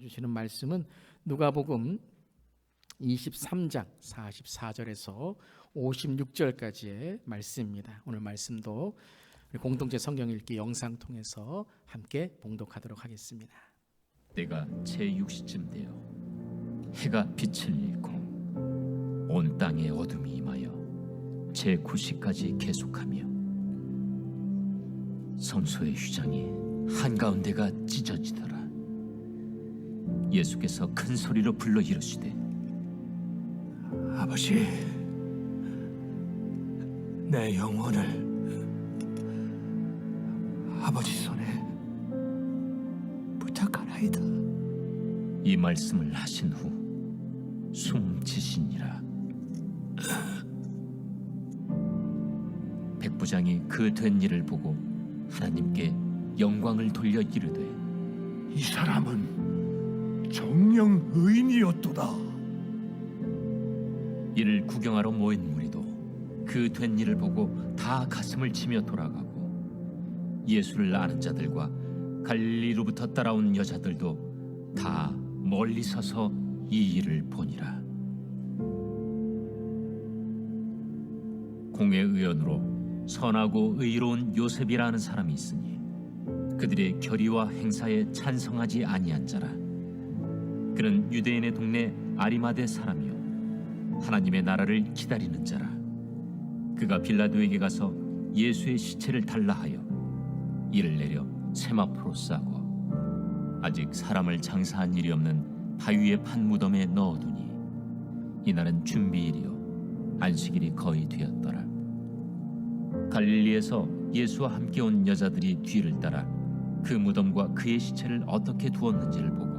주시는 말씀은 누가복음 23장 44절에서 56절까지의 말씀입니다. 오늘 말씀도 공동체 성경 읽기 영상 통해서 함께 봉독하도록 하겠습니다. 때가 제6시쯤 되어 해가 빛을 잃고 온 땅에 어둠이 임하여 제9시까지 계속하며 성소의 휘장이 한가운데가 찢어지더라. 예수께서 큰 소리로 불러 이르시되 아버지, 내 영혼을 아버지 손에 부탁하나이다. 이 말씀을 하신 후 숨지시니라. 백부장이 그 된 일을 보고 하나님께 영광을 돌려 이르되 이 사람은 정령 의인이었도다. 이를 구경하러 모인 무리도 그 된 일을 보고 다 가슴을 치며 돌아가고 예수를 아는 자들과 갈릴리로부터 따라온 여자들도 다 멀리 서서 이 일을 보니라. 공회의원으로 선하고 의로운 요셉이라는 사람이 있으니 그들의 결의와 행사에 찬성하지 아니한 자라. 그는 유대인의 동네 아리마대 사람이요 하나님의 나라를 기다리는 자라. 그가 빌라도에게 가서 예수의 시체를 달라 하여 이를 내려 세마포로 싸고 아직 사람을 장사한 일이 없는 바위의 판 무덤에 넣어두니 이날은 준비일이요 안식일이 거의 되었더라. 갈릴리에서 예수와 함께 온 여자들이 뒤를 따라 그 무덤과 그의 시체를 어떻게 두었는지를 보고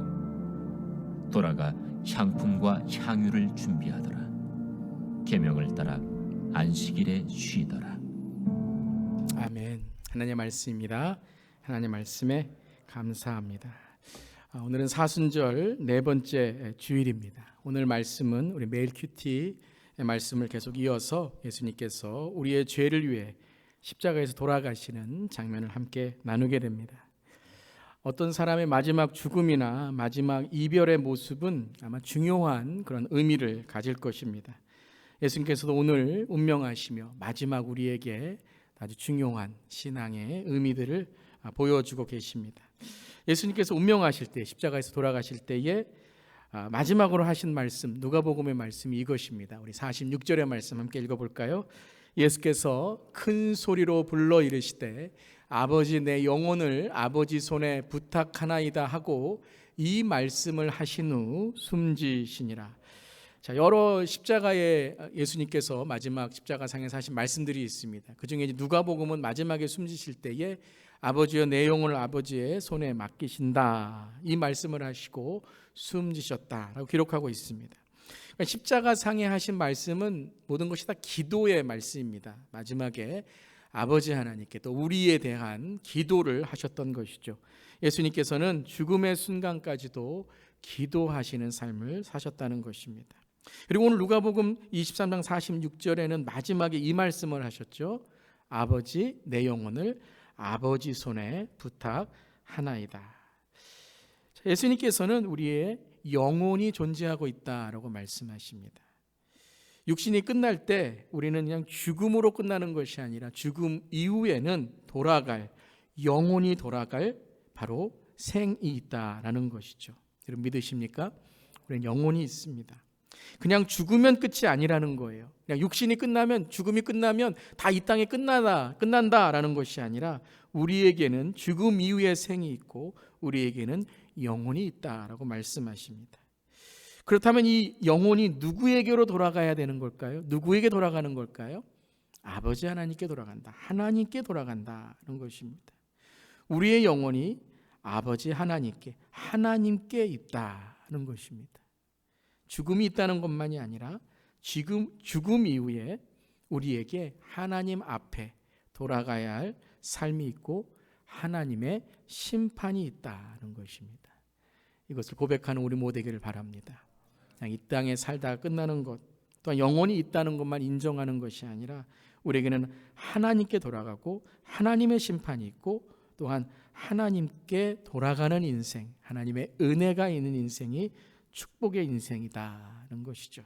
돌아가 향품과 향유를 준비하더라. 계명을 따라 안식일에 쉬더라. 아멘. 하나님의 말씀입니다. 하나님의 말씀에 감사합니다. 오늘은 사순절 네 번째 주일입니다. 오늘 말씀은 우리 매일 큐티의 말씀을 계속 이어서 예수님께서 우리의 죄를 위해 십자가에서 돌아가시는 장면을 함께 나누게 됩니다. 어떤 사람의 마지막 죽음이나 마지막 이별의 모습은 아마 중요한 그런 의미를 가질 것입니다. 예수님께서도 오늘 운명하시며 마지막 우리에게 아주 중요한 신앙의 의미들을 보여주고 계십니다. 예수님께서 운명하실 때, 십자가에서 돌아가실 때에 마지막으로 하신 말씀, 누가복음의 말씀이 이것입니다. 우리 46절의 말씀 함께 읽어볼까요? 예수께서 큰 소리로 불러 이르시되 아버지, 내 영혼을 아버지 손에 부탁하나이다 하고 이 말씀을 하신 후 숨지시니라. 자, 여러 십자가에 예수님께서 마지막 십자가상에서 하신 말씀들이 있습니다. 그 중에 누가복음은 마지막에 숨지실 때에 아버지여, 내 영혼을 아버지의 손에 맡기신다, 이 말씀을 하시고 숨지셨다라고 기록하고 있습니다. 그러니까 십자가상에 하신 말씀은 모든 것이 다 기도의 말씀입니다. 마지막에 아버지 하나님께 또 우리에 대한 기도를 하셨던 것이죠. 예수님께서는 죽음의 순간까지도 기도하시는 삶을 사셨다는 것입니다. 그리고 오늘 누가복음 23장 46절에는 마지막에 이 말씀을 하셨죠. 아버지, 내 영혼을 아버지 손에 부탁하나이다. 예수님께서는 우리의 영혼이 존재하고 있다라고 말씀하십니다. 육신이 끝날 때 우리는 그냥 죽음으로 끝나는 것이 아니라 죽음 이후에는 돌아갈, 영혼이 돌아갈 바로 생이 있다라는 것이죠. 여러분 믿으십니까? 우리는 영혼이 있습니다. 그냥 죽으면 끝이 아니라는 거예요. 그냥 육신이 끝나면, 죽음이 끝나면 다 이 땅에 끝난다라는 것이 아니라 우리에게는 죽음 이후에 생이 있고 우리에게는 영혼이 있다라고 말씀하십니다. 그렇다면 이 영혼이 누구에게로 돌아가야 되는 걸까요? 누구에게 돌아가는 걸까요? 아버지 하나님께 돌아간다. 하나님께 돌아간다는 것입니다. 우리의 영혼이 아버지 하나님께 있다는 것입니다. 죽음이 있다는 것만이 아니라 죽음 이후에 우리에게 하나님 앞에 돌아가야 할 삶이 있고 하나님의 심판이 있다는 것입니다. 이것을 고백하는 우리 모두 되기를 바랍니다. 그냥 이 땅에 살다가 끝나는 것, 또한 영혼이 있다는 것만 인정하는 것이 아니라 우리에게는 하나님께 돌아가고 하나님의 심판이 있고 또한 하나님께 돌아가는 인생, 하나님의 은혜가 있는 인생이 축복의 인생이다는 것이죠.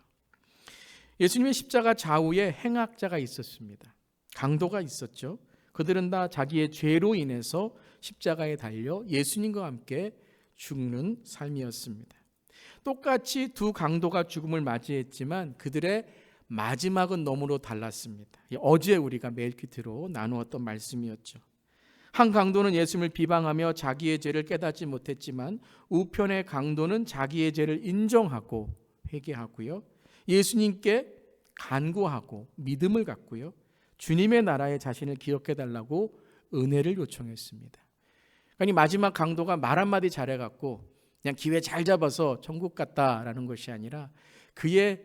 예수님의 십자가 좌우에 행악자가 있었습니다. 강도가 있었죠. 그들은 다 자기의 죄로 인해서 십자가에 달려 예수님과 함께 죽는 삶이었습니다. 똑같이 두 강도가 죽음을 맞이했지만 그들의 마지막은 너무도 달랐습니다. 어제 우리가 매일 퀴트로 나누었던 말씀이었죠. 한 강도는 예수님을 비방하며 자기의 죄를 깨닫지 못했지만 우편의 강도는 자기의 죄를 인정하고 회개하고요, 예수님께 간구하고 믿음을 갖고요, 주님의 나라에 자신을 기억해달라고 은혜를 요청했습니다. 그러니 마지막 강도가 말 한마디 잘해갖고 그냥 기회 잘 잡아서 천국 갔다라는 것이 아니라 그의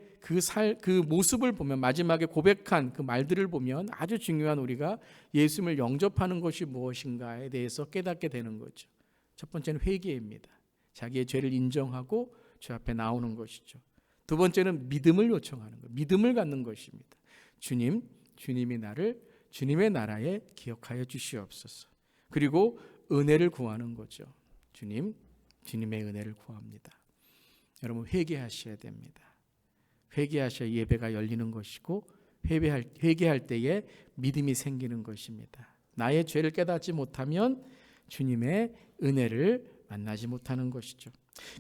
그 모습을 보면, 마지막에 고백한 그 말들을 보면 아주 중요한, 우리가 예수님을 영접하는 것이 무엇인가에 대해서 깨닫게 되는 거죠. 첫 번째는 회개입니다. 자기의 죄를 인정하고 주 앞에 나오는 것이죠. 두 번째는 믿음을 요청하는 것, 믿음을 갖는 것입니다. 주님이 나를 주님의 나라에 기억하여 주시옵소서. 그리고 은혜를 구하는 거죠. 주님의 은혜를 구합니다. 여러분, 회개하셔야 됩니다. 회개하셔야 예배가 열리는 것이고, 회개할 때에 믿음이 생기는 것입니다. 나의 죄를 깨닫지 못하면 주님의 은혜를 만나지 못하는 것이죠.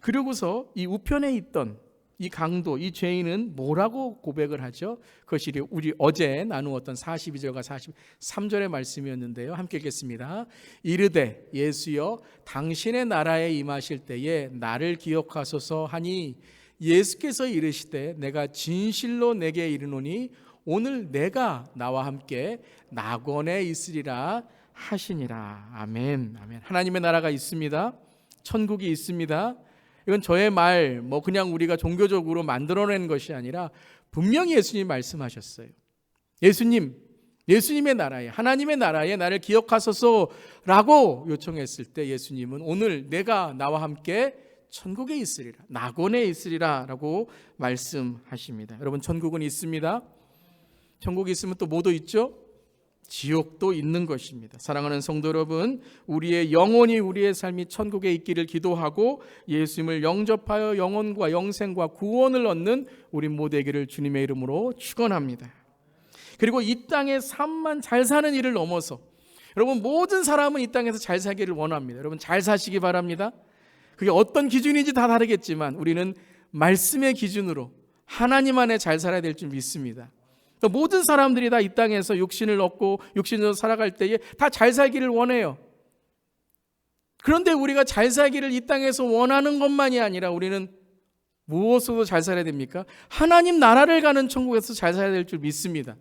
그러고서 이 우편에 있던 이 강도, 이 죄인은 뭐라고 고백을 하죠? 그것이 우리 어제 나누었던 42절과 43절의 말씀이었는데요. 함께 읽겠습니다. 이르되 예수여 당신의 나라에 임하실 때에 나를 기억하소서 하니 예수께서 이르시되 내가 진실로 내게 이르노니 오늘 내가 나와 함께 낙원에 있으리라 하시니라. 아멘. 아멘. 하나님의 나라가 있습니다. 천국이 있습니다. 이건 저의 말, 그냥 우리가 종교적으로 만들어낸 것이 아니라 분명히 예수님이 말씀하셨어요. 예수님의 나라에, 하나님의 나라에 나를 기억하소서라고 요청했을 때 예수님은 오늘 내가 나와 함께 천국에 있으리라, 낙원에 있으리라 라고 말씀하십니다. 여러분, 천국은 있습니다. 천국이 있으면 또 뭐도 있죠? 지옥도 있는 것입니다. 사랑하는 성도 여러분, 우리의 영혼이, 우리의 삶이 천국에 있기를 기도하고 예수님을 영접하여 영혼과 영생과 구원을 얻는 우리 모두 되기를 주님의 이름으로 축원합니다. 그리고 이 땅의 삶만 잘 사는 일을 넘어서, 여러분, 모든 사람은 이 땅에서 잘 살기를 원합니다. 여러분, 잘 사시기 바랍니다. 그게 어떤 기준인지 다 다르겠지만 우리는 말씀의 기준으로 하나님 안에 잘 살아야 될 줄 믿습니다. 모든 사람들이 다 이 땅에서 육신을 얻고 육신으로 살아갈 때에 다 잘 살기를 원해요. 그런데 우리가 잘 살기를 이 땅에서 원하는 것만이 아니라 우리는 무엇으로 잘 살아야 됩니까? 하나님 나라를 가는 천국에서 잘 살아야 될 줄 믿습니다.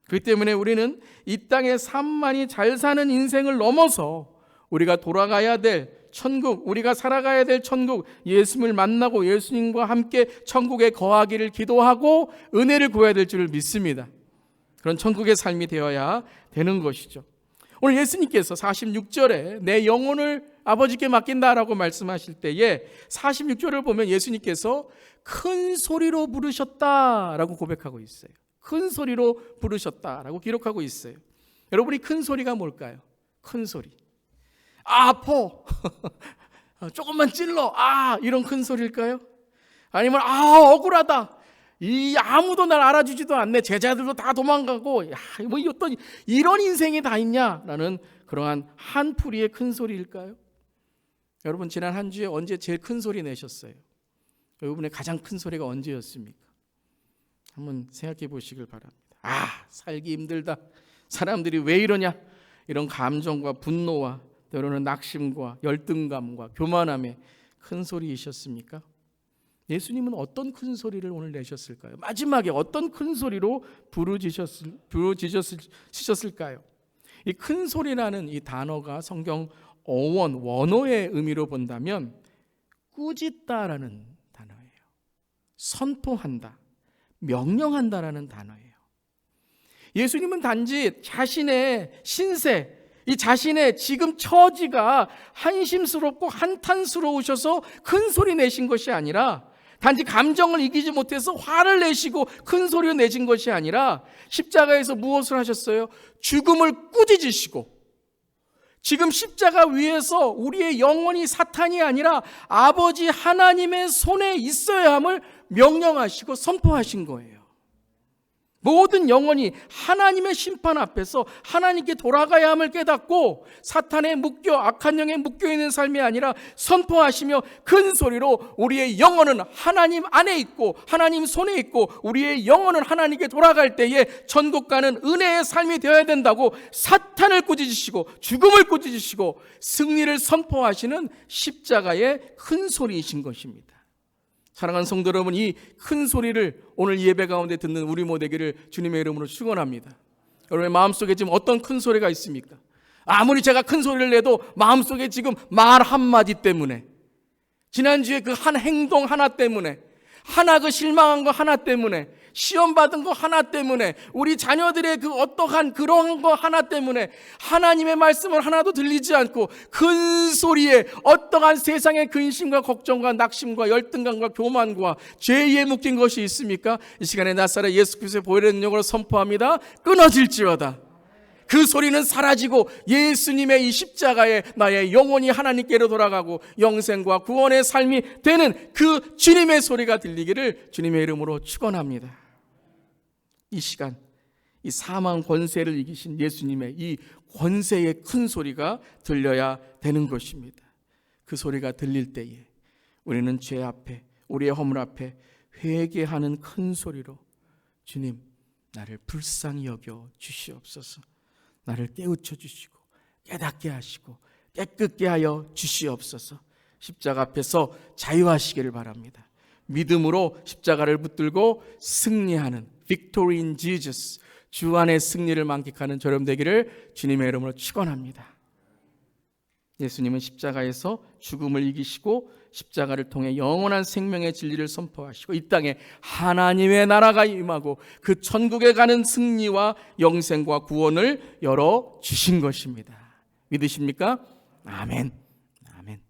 그렇기 때문에 우리는 이 땅의 삶만이 잘 사는 인생을 넘어서 우리가 돌아가야 될 천국, 우리가 살아가야 될 천국, 예수님을 만나고 예수님과 함께 천국에 거하기를 기도하고 은혜를 구해야 될 줄을 믿습니다. 그런 천국의 삶이 되어야 되는 것이죠. 오늘 예수님께서 46절에 내 영혼을 아버지께 맡긴다라고 말씀하실 때에 46절을 보면 예수님께서 큰 소리로 부르셨다라고 고백하고 있어요. 큰 소리로 부르셨다라고 기록하고 있어요. 여러분이 큰 소리가 뭘까요? 큰 소리. 아파. 조금만 찔러. 이런 큰 소리일까요? 아니면 억울하다. 아무도 날 알아주지도 않네. 제자들도 다 도망가고. 어떤 이런 인생이 다 있냐라는 그러한 한풀이의 큰 소리일까요? 여러분, 지난 한 주에 언제 제일 큰 소리 내셨어요? 여러분의 가장 큰 소리가 언제였습니까? 한번 생각해 보시길 바랍니다. 살기 힘들다. 사람들이 왜 이러냐? 이런 감정과 분노와 때로는 낙심과 열등감과 교만함의 큰 소리이셨습니까? 예수님은 어떤 큰 소리를 오늘 내셨을까요? 마지막에 어떤 큰 소리로 부르짖으셨을까요? 이 큰 소리라는 이 단어가 성경 원어의 의미로 본다면 꾸짖다라는 단어예요. 선포한다, 명령한다라는 단어예요. 예수님은 단지 자신의 신세, 이 자신의 지금 처지가 한심스럽고 한탄스러우셔서 큰 소리 내신 것이 아니라, 단지 감정을 이기지 못해서 화를 내시고 큰 소리를 내신 것이 아니라 십자가에서 무엇을 하셨어요? 죽음을 꾸짖으시고 지금 십자가 위에서 우리의 영혼이 사탄이 아니라 아버지 하나님의 손에 있어야 함을 명령하시고 선포하신 거예요. 모든 영혼이 하나님의 심판 앞에서 하나님께 돌아가야 함을 깨닫고 사탄에 묶여 악한 영에 묶여 있는 삶이 아니라 선포하시며 큰 소리로 우리의 영혼은 하나님 안에 있고 하나님 손에 있고 우리의 영혼은 하나님께 돌아갈 때에 천국 가는 은혜의 삶이 되어야 된다고 사탄을 꾸짖으시고 죽음을 꾸짖으시고 승리를 선포하시는 십자가의 큰 소리이신 것입니다. 사랑하는 성도 여러분, 이 큰 소리를 오늘 예배 가운데 듣는 우리 모두에게 주님의 이름으로 축원합니다. 여러분의 마음속에 지금 어떤 큰 소리가 있습니까? 아무리 제가 큰 소리를 내도 마음속에 지금 말 한마디 때문에, 지난주에 그 한 행동 하나 때문에, 하나 그 실망한 거 하나 때문에, 시험 받은 거 하나 때문에, 우리 자녀들의 그 어떠한 그런 거 하나 때문에 하나님의 말씀을 하나도 들리지 않고 큰 소리에 어떠한 세상의 근심과 걱정과 낙심과 열등감과 교만과 죄에 묶인 것이 있습니까? 이 시간에 나사렛 예수 그리스도의 보혈의 능력으로 선포합니다. 끊어질지어다. 그 소리는 사라지고 예수님의 이 십자가에 나의 영혼이 하나님께로 돌아가고 영생과 구원의 삶이 되는 그 주님의 소리가 들리기를 주님의 이름으로 축원합니다. 이 시간, 이 사망 권세를 이기신 예수님의 이 권세의 큰 소리가 들려야 되는 것입니다. 그 소리가 들릴 때에 우리는 죄 앞에, 우리의 허물 앞에 회개하는 큰 소리로 주님, 나를 불쌍히 여겨 주시옵소서. 나를 깨우쳐 주시고 깨닫게 하시고 깨끗게 하여 주시옵소서. 십자가 앞에서 자유하시기를 바랍니다. 믿음으로 십자가를 붙들고 승리하는 Victory in Jesus, 주 안의 승리를 만끽하는 저렴 되기를 주님의 이름으로 축원합니다. 예수님은 십자가에서 죽음을 이기시고 십자가를 통해 영원한 생명의 진리를 선포하시고 이 땅에 하나님의 나라가 임하고 그 천국에 가는 승리와 영생과 구원을 열어주신 것입니다. 믿으십니까? 아멘. 아멘.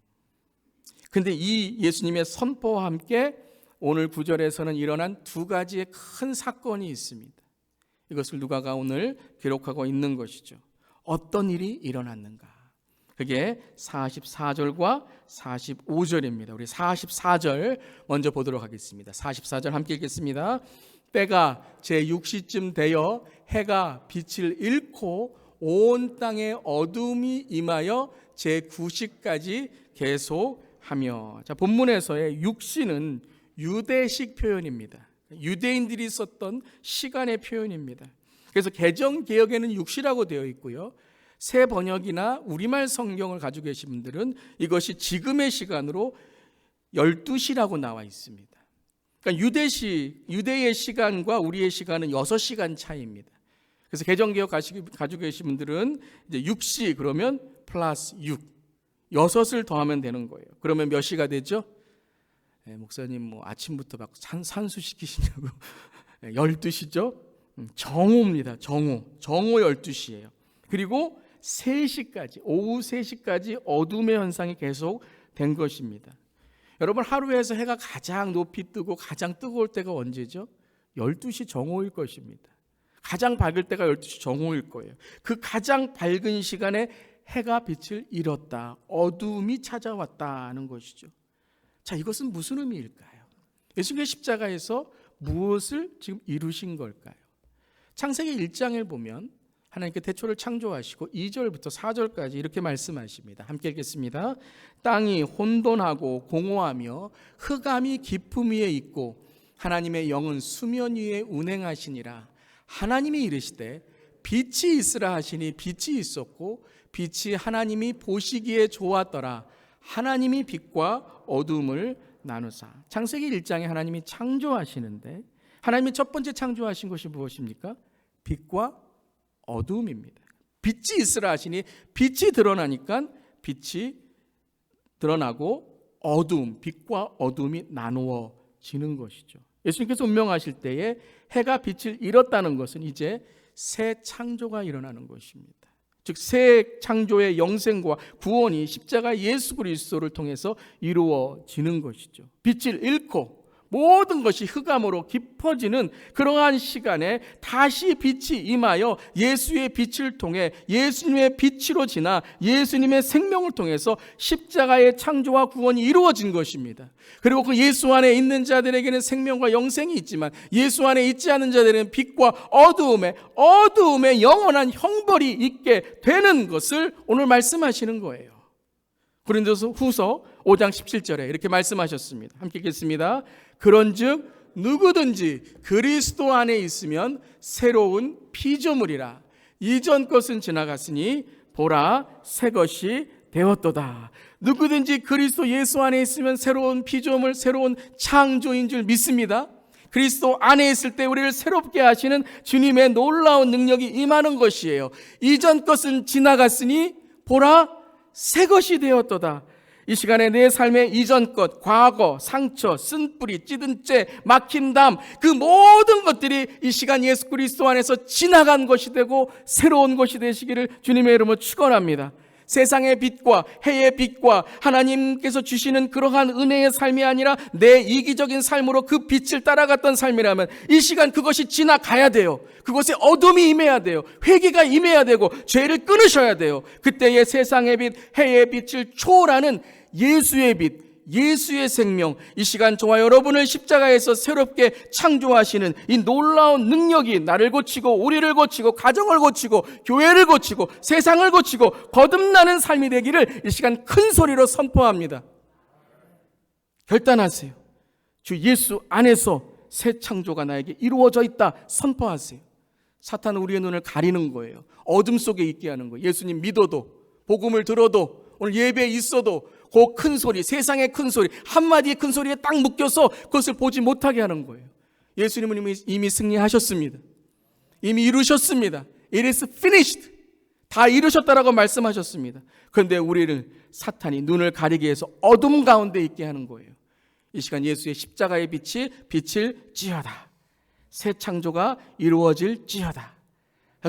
근데 이 예수님의 선포와 함께 오늘 9절에서는 일어난 두 가지의 큰 사건이 있습니다. 이것을 누가가 오늘 기록하고 있는 것이죠. 어떤 일이 일어났는가? 그게 44절과 45절입니다. 우리 44절 먼저 보도록 하겠습니다. 44절 함께 읽겠습니다. 때가 제6시쯤 되어 해가 빛을 잃고 온 땅에 어둠이 임하여 제9시까지 계속하며. 자, 본문에서의 6시는 유대식 표현입니다. 유대인들이 썼던 시간의 표현입니다. 그래서 개정개혁에는 6시라고 되어 있고요. 새 번역이나 우리말 성경을 가지고 계신 분들은 이것이 지금의 시간으로 12시라고 나와 있습니다. 그러니까 유대의 시간과 우리의 시간은 6시간 차이입니다. 그래서 개정개혁 가지고 계신 분들은 이제 6시 그러면 플러스 6, 6을 더하면 되는 거예요. 그러면 몇 시가 되죠? 네, 목사님 뭐 아침부터 막 산수시키시냐고 12시죠? 정오입니다. 정오 12시예요. 그리고 3시까지, 오후 3시까지 어둠의 현상이 계속 된 것입니다. 여러분, 하루에서 해가 가장 높이 뜨고 가장 뜨거울 때가 언제죠? 12시 정오일 것입니다. 가장 밝을 때가 12시 정오일 거예요. 그 가장 밝은 시간에 해가 빛을 잃었다, 어둠이 찾아왔다는 것이죠. 자, 이것은 무슨 의미일까요? 예수님의 십자가에서 무엇을 지금 이루신 걸까요? 창세기 1장을 보면 하나님께 태초를 창조하시고 2절부터 4절까지 이렇게 말씀하십니다. 함께 읽겠습니다. 땅이 혼돈하고 공허하며 흑암이 깊음 위에 있고 하나님의 영은 수면 위에 운행하시니라. 하나님이 이르시되 빛이 있으라 하시니 빛이 있었고 빛이 하나님이 보시기에 좋았더라. 하나님이 빛과 어둠을 나누사. 창세기 1장에 하나님이 창조하시는데 하나님이 첫 번째 창조하신 것이 무엇입니까? 빛과 어둠입니다. 빛이 있으라 하시니 빛이 드러나니까 빛이 드러나고 어둠, 빛과 어둠이 나누어지는 것이죠. 예수님께서 운명하실 때에 해가 빛을 잃었다는 것은 이제 새 창조가 일어나는 것입니다. 즉 새 창조의 영생과 구원이 십자가 예수 그리스도를 통해서 이루어지는 것이죠. 빛을 잃고 모든 것이 흑암으로 깊어지는 그러한 시간에 다시 빛이 임하여 예수의 빛을 통해 예수님의 빛으로 지나 예수님의 생명을 통해서 십자가의 창조와 구원이 이루어진 것입니다. 그리고 그 예수 안에 있는 자들에게는 생명과 영생이 있지만 예수 안에 있지 않은 자들에게는 빛과 어두움의 영원한 형벌이 있게 되는 것을 오늘 말씀하시는 거예요. 고린도서 후서 5장 17절에 이렇게 말씀하셨습니다. 함께 읽겠습니다. 그런즉 누구든지 그리스도 안에 있으면 새로운 피조물이라. 이전 것은 지나갔으니 보라 새 것이 되었도다. 누구든지 그리스도 예수 안에 있으면 새로운 피조물, 새로운 창조인 줄 믿습니다. 그리스도 안에 있을 때 우리를 새롭게 하시는 주님의 놀라운 능력이 임하는 것이에요. 이전 것은 지나갔으니 보라 새 것이 되었도다. 이 시간에 내 삶의 이전 것, 과거, 상처, 쓴뿌리, 찌든 째, 막힌 담, 그 모든 것들이 이 시간 예수 그리스도 안에서 지나간 것이 되고 새로운 것이 되시기를 주님의 이름으로 축원합니다. 세상의 빛과 해의 빛과 하나님께서 주시는 그러한 은혜의 삶이 아니라 내 이기적인 삶으로 그 빛을 따라갔던 삶이라면 이 시간 그것이 지나가야 돼요. 그것에 어둠이 임해야 돼요. 회개가 임해야 되고 죄를 끊으셔야 돼요. 그때의 세상의 빛, 해의 빛을 초월하는 예수의 빛, 예수의 생명, 이 시간 저와 여러분을 십자가에서 새롭게 창조하시는 이 놀라운 능력이 나를 고치고 우리를 고치고 가정을 고치고 교회를 고치고 세상을 고치고 거듭나는 삶이 되기를 이 시간 큰 소리로 선포합니다. 결단하세요. 주 예수 안에서 새 창조가 나에게 이루어져 있다 선포하세요. 사탄은 우리의 눈을 가리는 거예요. 어둠 속에 있게 하는 거예요. 예수님 믿어도 복음을 들어도 오늘 예배에 있어도 그 큰 소리, 세상의 큰 소리, 한마디의 큰 소리에 딱 묶여서 그것을 보지 못하게 하는 거예요. 예수님은 이미 승리하셨습니다. 이미 이루셨습니다. It is finished. 다 이루셨다라고 말씀하셨습니다. 그런데 우리를 사탄이 눈을 가리게 해서 어둠 가운데 있게 하는 거예요. 이 시간 예수의 십자가의 빛이 빛을 찌어다. 새 창조가 이루어질지어다.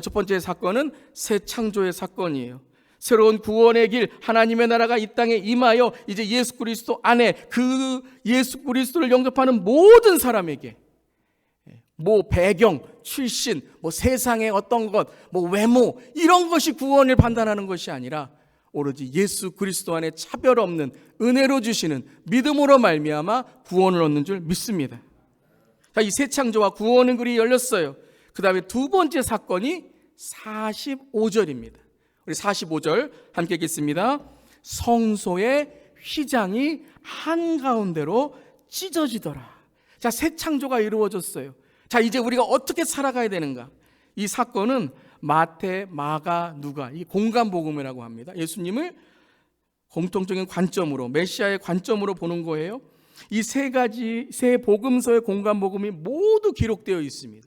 첫 번째 사건은 새 창조의 사건이에요. 새로운 구원의 길, 하나님의 나라가 이 땅에 임하여 이제 예수 그리스도 안에 그 예수 그리스도를 영접하는 모든 사람에게 뭐 배경, 출신, 뭐 세상의 어떤 것, 뭐 외모 이런 것이 구원을 판단하는 것이 아니라 오로지 예수 그리스도 안에 차별 없는 은혜로 주시는 믿음으로 말미암아 구원을 얻는 줄 믿습니다. 자, 이 새 창조와 구원의 글이 열렸어요. 그 다음에 두 번째 사건이 45절입니다. 우리 45절 함께 읽겠습니다. 성소의 휘장이 한가운데로 찢어지더라. 자, 새 창조가 이루어졌어요. 자, 이제 우리가 어떻게 살아가야 되는가? 이 사건은 마태, 마가, 누가 이 공간복음이라고 합니다. 예수님을 공통적인 관점으로 메시아의 관점으로 보는 거예요. 이 세 가지 세 복음서의 공간복음이 모두 기록되어 있습니다.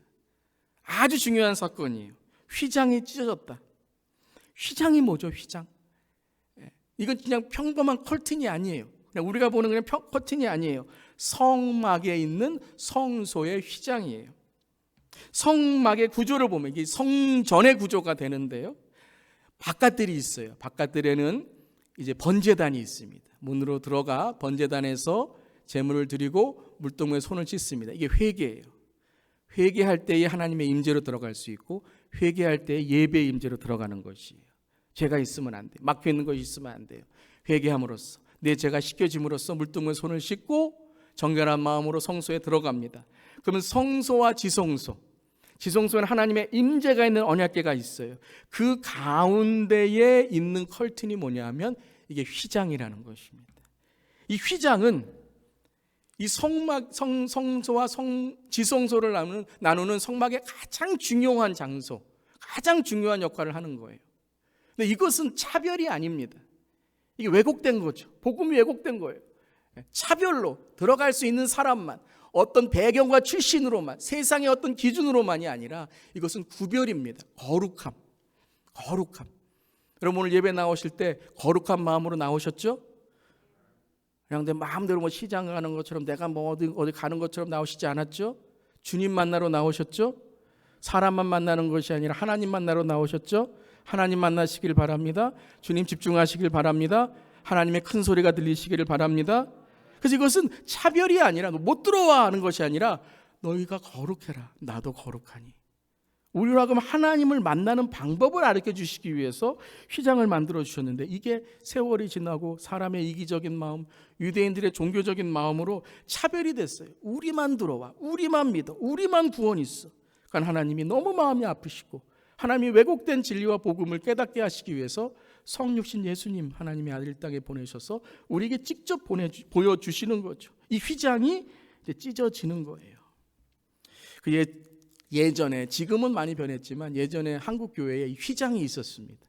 아주 중요한 사건이에요. 휘장이 찢어졌다. 휘장이 뭐죠? 휘장. 이건 그냥 평범한 커튼이 아니에요. 그냥 우리가 보는 그냥 커튼이 아니에요. 성막에 있는 성소의 휘장이에요. 성막의 구조를 보면 이게 성전의 구조가 되는데요. 바깥들이 있어요. 바깥들에는 이제 번제단이 있습니다. 문으로 들어가 번제단에서 제물을 드리고 물동무에 손을 씻습니다. 이게 회개예요. 회개할 때에 하나님의 임재로 들어갈 수 있고 회개할 때에 예배의 임재로 들어가는 것이에요. 죄가 있으면 안 돼요. 막혀있는 것이 있으면 안 돼요. 회개함으로써 내 죄가 씻겨짐으로써 물동무에 손을 씻고 정결한 마음으로 성소에 들어갑니다. 그러면 성소와 지성소에는 하나님의 임재가 있는 언약궤가 있어요. 그 가운데에 있는 커튼이 뭐냐면 이게 휘장이라는 것입니다. 이 휘장은 이 성소와 지성소를 나누는 성막의 가장 중요한 장소, 가장 중요한 역할을 하는 거예요. 근데 이것은 차별이 아닙니다. 이게 왜곡된 거죠. 복음이 왜곡된 거예요. 차별로 들어갈 수 있는 사람만, 어떤 배경과 출신으로만, 세상의 어떤 기준으로만이 아니라 이것은 구별입니다. 거룩함. 여러분 오늘 예배 나오실 때 거룩한 마음으로 나오셨죠? 그냥 내 마음대로 뭐 시장 가는 것처럼 내가 뭐 어디 가는 것처럼 나오시지 않았죠? 주님 만나러 나오셨죠? 사람만 만나는 것이 아니라 하나님 만나러 나오셨죠? 하나님 만나시길 바랍니다. 주님 집중하시길 바랍니다. 하나님의 큰 소리가 들리시기를 바랍니다. 그래서 이것은 차별이 아니라 못 들어와 하는 것이 아니라 너희가 거룩해라 나도 거룩하니. 우리로 하여금 하나님을 만나는 방법을 가르쳐 주시기 위해서 휘장을 만들어 주셨는데, 이게 세월이 지나고 사람의 이기적인 마음, 유대인들의 종교적인 마음으로 차별이 됐어요. 우리만 들어와, 우리만 믿어, 우리만 구원 있어. 그러니까 하나님이 너무 마음이 아프시고 하나님이 왜곡된 진리와 복음을 깨닫게 하시기 위해서 성육신 예수님 하나님의 아들 땅에 보내셔서 우리에게 직접 보여주시는 거죠. 이 휘장이 이제 찢어지는 거예요. 예전에, 지금은 많이 변했지만 예전에 한국 교회에 휘장이 있었습니다.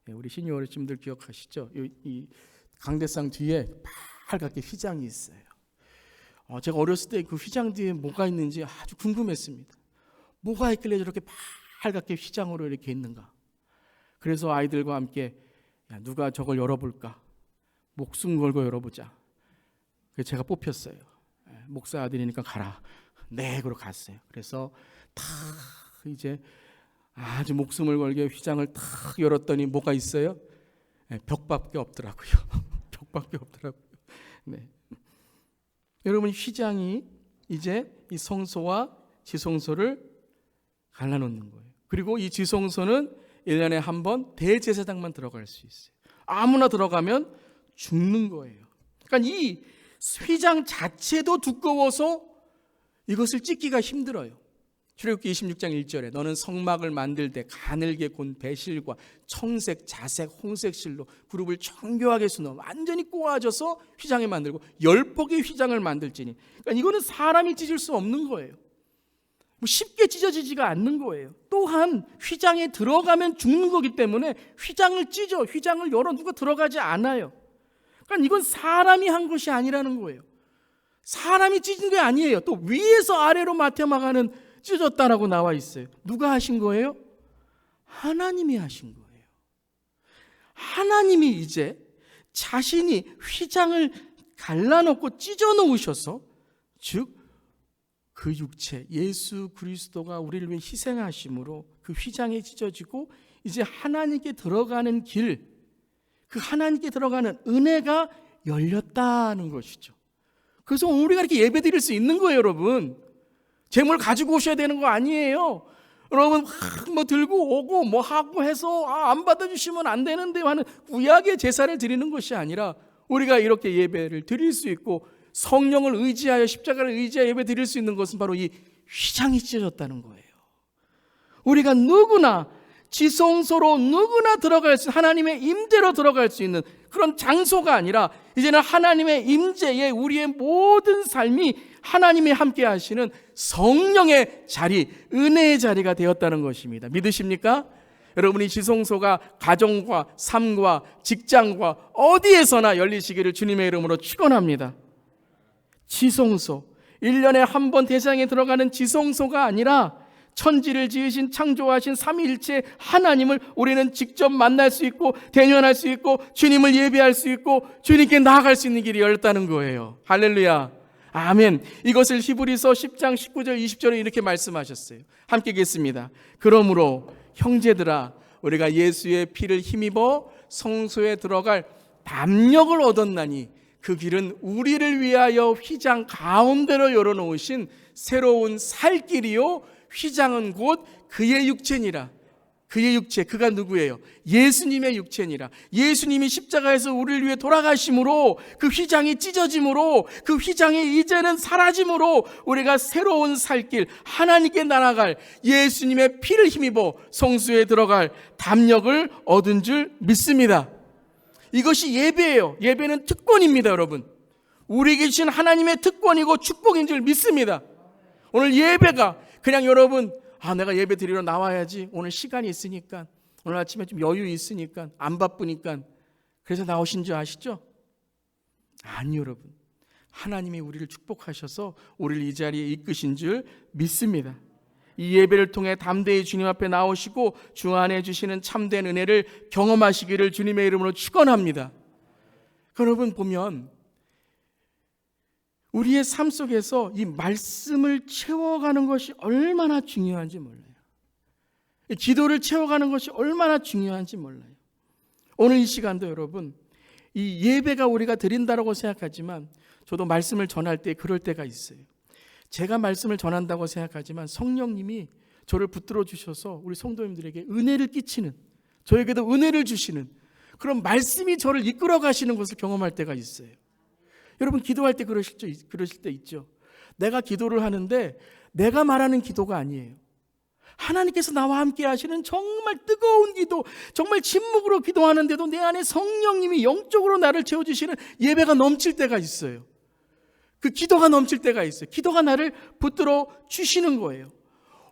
우리 신유 어르신들 기억하시죠? 이 강대상 뒤에 빨갛게 휘장이 있어요. 제가 어렸을 때 그 휘장 뒤에 뭐가 있는지 아주 궁금했습니다. 뭐가 있길래 저렇게 빨갛게 휘장으로 이렇게 있는가? 그래서 아이들과 함께 누가 저걸 열어볼까? 목숨 걸고 열어보자. 그래서 제가 뽑혔어요. 목사 아들이니까 가라. 네, 그러고 갔어요. 그래서 탁 이제 아주 목숨을 걸게 휘장을 탁 열었더니 뭐가 있어요? 벽밖에 없더라고요. 벽밖에 없더라고요. 네. 여러분, 휘장이 이제 이 성소와 지성소를 갈라놓는 거예요. 그리고 이 지성소는 1년에 한 번 대제사장만 들어갈 수 있어요. 아무나 들어가면 죽는 거예요. 그러니까 이 휘장 자체도 두꺼워서 이것을 찢기가 힘들어요. 출애굽기 26장 1절에 너는 성막을 만들 때 가늘게 곤 배실과 청색, 자색, 홍색 실로 그룹을 정교하게 수놓아 완전히 꼬아져서 휘장을 만들고 10폭의 휘장을 만들지니. 그러니까 이거는 사람이 찢을 수 없는 거예요. 쉽게 찢어지지가 않는 거예요. 또한 휘장에 들어가면 죽는 거기 때문에 휘장을 찢어, 휘장을 열어 누가 들어가지 않아요. 그러니까 이건 사람이 한 것이 아니라는 거예요. 사람이 찢은 게 아니에요. 또 위에서 아래로 마태마가는 찢어졌다라고 나와 있어요. 누가 하신 거예요? 하나님이 하신 거예요. 하나님이 이제 자신이 휘장을 갈라놓고 찢어 놓으셔서, 즉 그 육체 예수 그리스도가 우리를 위해 희생하심으로 그 휘장이 찢어지고 이제 하나님께 들어가는 길, 그 하나님께 들어가는 은혜가 열렸다는 것이죠. 그래서 우리가 이렇게 예배 드릴 수 있는 거예요. 여러분, 재물 가지고 오셔야 되는 거 아니에요. 여러분 뭐 들고 오고 뭐 하고 해서 안 받아주시면 안 되는데 하는 구약의 제사를 드리는 것이 아니라 우리가 이렇게 예배를 드릴 수 있고 성령을 의지하여 십자가를 의지하여 예배 드릴 수 있는 것은 바로 이 휘장이 찢어졌다는 거예요. 우리가 누구나 지성소로 누구나 들어갈 수, 하나님의 임재로 들어갈 수 있는 그런 장소가 아니라 이제는 하나님의 임재에 우리의 모든 삶이 하나님이 함께 하시는 성령의 자리, 은혜의 자리가 되었다는 것입니다. 믿으십니까? 여러분이 지성소가 가정과 삶과 직장과 어디에서나 열리시기를 주님의 이름으로 축원합니다. 지성소, 1년에 한 번 대상에 들어가는 지성소가 아니라 천지를 지으신 창조하신 삼위일체 하나님을 우리는 직접 만날 수 있고 대면할 수 있고 주님을 예배할 수 있고 주님께 나아갈 수 있는 길이 열렸다는 거예요. 할렐루야, 아멘. 이것을 히브리서 10장 19절 20절에 이렇게 말씀하셨어요. 함께 읽겠습니다. 그러므로 형제들아, 우리가 예수의 피를 힘입어 성소에 들어갈 담력을 얻었나니 그 길은 우리를 위하여 휘장 가운데로 열어놓으신 새로운 살 길이요, 휘장은 곧 그의 육체니라. 그의 육체, 그가 누구예요? 예수님의 육체니라. 예수님이 십자가에서 우리를 위해 돌아가심으로 그 휘장이 찢어짐으로 그 휘장이 이제는 사라짐으로 우리가 새로운 살길, 하나님께 날아갈 예수님의 피를 힘입어 성소에 들어갈 담력을 얻은 줄 믿습니다. 이것이 예배예요. 예배는 특권입니다. 여러분, 우리에게 주신 하나님의 특권이고 축복인 줄 믿습니다. 오늘 예배가 그냥 여러분 내가 예배 드리러 나와야지, 오늘 시간이 있으니까, 오늘 아침에 좀 여유 있으니까, 안 바쁘니까 그래서 나오신 줄 아시죠? 아니, 여러분, 하나님이 우리를 축복하셔서 우리를 이 자리에 이끄신 줄 믿습니다. 이 예배를 통해 담대히 주님 앞에 나오시고 주 안에 주시는 참된 은혜를 경험하시기를 주님의 이름으로 축원합니다. 여러분, 보면 우리의 삶 속에서 이 말씀을 채워가는 것이 얼마나 중요한지 몰라요. 기도를 채워가는 것이 얼마나 중요한지 몰라요. 오늘 이 시간도 여러분, 이 예배가 우리가 드린다라고 생각하지만 저도 말씀을 전할 때 그럴 때가 있어요. 제가 말씀을 전한다고 생각하지만 성령님이 저를 붙들어 주셔서 우리 성도님들에게 은혜를 끼치는, 저에게도 은혜를 주시는 그런 말씀이 저를 이끌어 가시는 것을 경험할 때가 있어요. 여러분 기도할 때 그러실 때 있죠. 내가 기도를 하는데 내가 말하는 기도가 아니에요. 하나님께서 나와 함께 하시는 정말 뜨거운 기도, 정말 침묵으로 기도하는데도 내 안에 성령님이 영적으로 나를 채워주시는 예배가 넘칠 때가 있어요. 그 기도가 넘칠 때가 있어요. 기도가 나를 붙들어 주시는 거예요.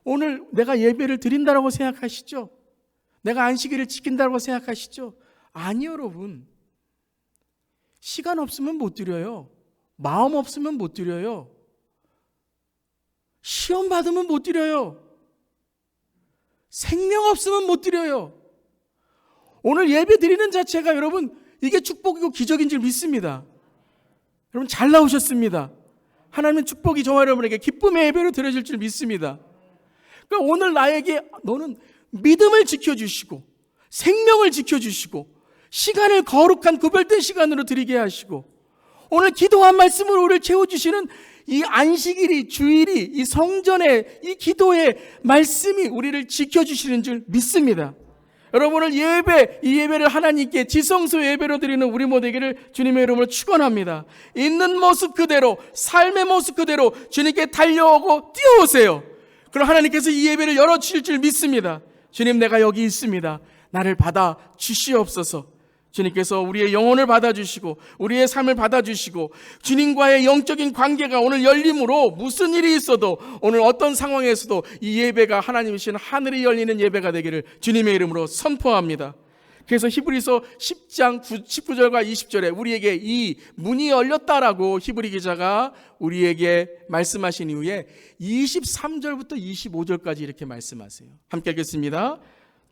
오늘 내가 예배를 드린다라고 생각하시죠? 내가 안식일을 지킨다고 생각하시죠? 아니요, 여러분. 시간 없으면 못 드려요. 마음 없으면 못 드려요. 시험 받으면 못 드려요. 생명 없으면 못 드려요. 오늘 예배 드리는 자체가 여러분 이게 축복이고 기적인 줄 믿습니다. 여러분 잘 나오셨습니다. 하나님의 축복이 저와 여러분에게 기쁨의 예배로 드려질 줄 믿습니다. 그러니까 오늘 나에게 너는 믿음을 지켜주시고 생명을 지켜주시고 시간을 거룩한 구별된 시간으로 드리게 하시고 오늘 기도한 말씀으로 우리를 채워주시는 이 안식일이, 주일이, 이 성전의 이 기도의 말씀이 우리를 지켜주시는 줄 믿습니다. 여러분을 이 예배를 하나님께 지성소 예배로 드리는 우리 모두에게를 주님의 이름으로 축원합니다. 있는 모습 그대로, 삶의 모습 그대로 주님께 달려오고 뛰어오세요. 그럼 하나님께서 이 예배를 열어주실 줄 믿습니다. 주님, 내가 여기 있습니다. 나를 받아 주시옵소서. 주님께서 우리의 영혼을 받아주시고 우리의 삶을 받아주시고 주님과의 영적인 관계가 오늘 열림으로 무슨 일이 있어도 오늘 어떤 상황에서도 이 예배가 하나님이신 하늘이 열리는 예배가 되기를 주님의 이름으로 선포합니다. 그래서 히브리서 10장 19절과 20절에 우리에게 이 문이 열렸다라고 히브리 기자가 우리에게 말씀하신 이후에 23절부터 25절까지 이렇게 말씀하세요. 함께 읽겠습니다.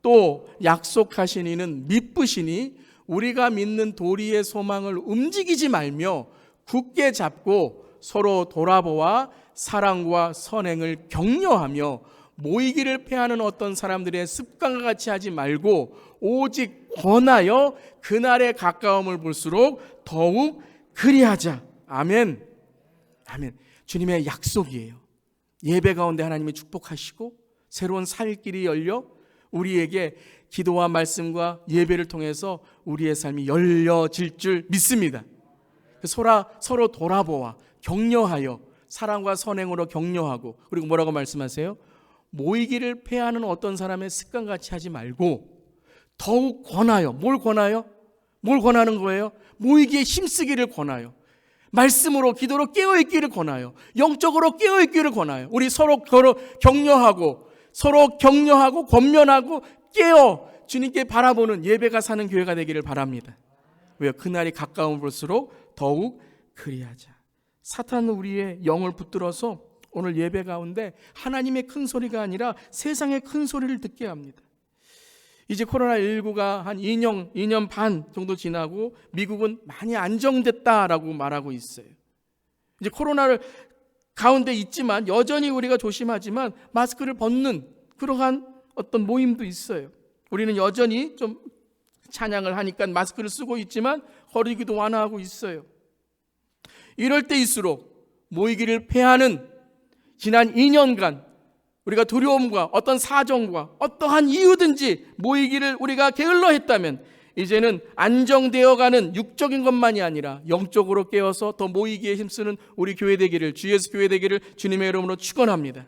또 약속하신 이는 미쁘시니 우리가 믿는 도리의 소망을 움직이지 말며 굳게 잡고 서로 돌아보아 사랑과 선행을 격려하며 모이기를 패하는 어떤 사람들의 습관과 같이 하지 말고 오직 권하여 그날의 가까움을 볼수록 더욱 그리하자. 아멘. 아멘. 주님의 약속이에요. 예배 가운데 하나님이 축복하시고 새로운 살 길이 열려 우리에게 기도와 말씀과 예배를 통해서 우리의 삶이 열려질 줄 믿습니다. 서로 돌아보아 격려하여 사랑과 선행으로 격려하고 그리고 뭐라고 말씀하세요? 모이기를 패하는 어떤 사람의 습관같이 하지 말고 더욱 권하여. 뭘 권하여? 뭘 권하는 거예요? 모이기에 힘쓰기를 권하여. 말씀으로 기도로 깨어있기를 권하여. 영적으로 깨어있기를 권하여. 우리 서로 격려하고 서로 격려하고 권면하고 깨어 주님께 바라보는 예배가 사는 교회가 되기를 바랍니다. 왜요? 그날이 가까움 볼수록 더욱 그리하자. 사탄은 우리의 영을 붙들어서 오늘 예배 가운데 하나님의 큰 소리가 아니라 세상의 큰 소리를 듣게 합니다. 이제 코로나19가 한 2년 반 정도 지나고 미국은 많이 안정됐다라고 말하고 있어요. 이제 코로나를 가운데 있지만 여전히 우리가 조심하지만 마스크를 벗는 그러한 어떤 모임도 있어요. 우리는 여전히 좀 찬양을 하니까 마스크를 쓰고 있지만 거리기도 완화하고 있어요. 이럴 때일수록 모이기를 패하는 지난 2년간 우리가 두려움과 어떤 사정과 어떠한 이유든지 모이기를 우리가 게을러 했다면 이제는 안정되어가는 육적인 것만이 아니라 영적으로 깨어서 더 모이기에 힘쓰는 우리 교회 되기를, 주 예수 교회 되기를 주님의 이름으로 축원합니다.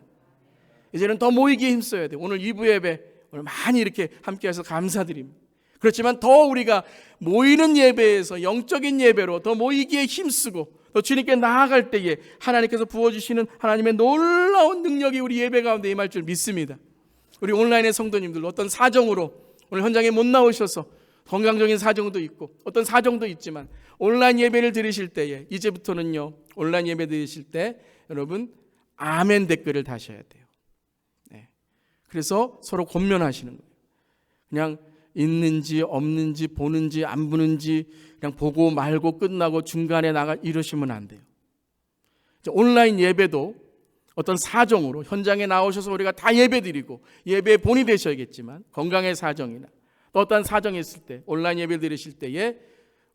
이제는 더 모이기에 힘써야 돼요. 오늘 2부 예배 오늘 많이 이렇게 함께 해서 감사드립니다. 그렇지만 더 우리가 모이는 예배에서 영적인 예배로 더 모이기에 힘쓰고 또 주님께 나아갈 때에 하나님께서 부어주시는 하나님의 놀라운 능력이 우리 예배 가운데 임할 줄 믿습니다. 우리 온라인의 성도님들 어떤 사정으로 오늘 현장에 못 나오셔서 건강적인 사정도 있고 어떤 사정도 있지만 온라인 예배를 드리실 때에 이제부터는요 온라인 예배 드리실 때 여러분 아멘 댓글을 다셔야 돼요. 네. 그래서 서로 권면하시는 거예요. 그냥 있는지 없는지 보는지 안 보는지 그냥 보고 말고 끝나고 중간에 나가 이러시면 안 돼요. 온라인 예배도 어떤 사정으로 현장에 나오셔서 우리가 다 예배드리고 예배에 본이 되셔야겠지만 건강의 사정이나 또 어떤 사정이 있을 때 온라인 예배 드리실 때에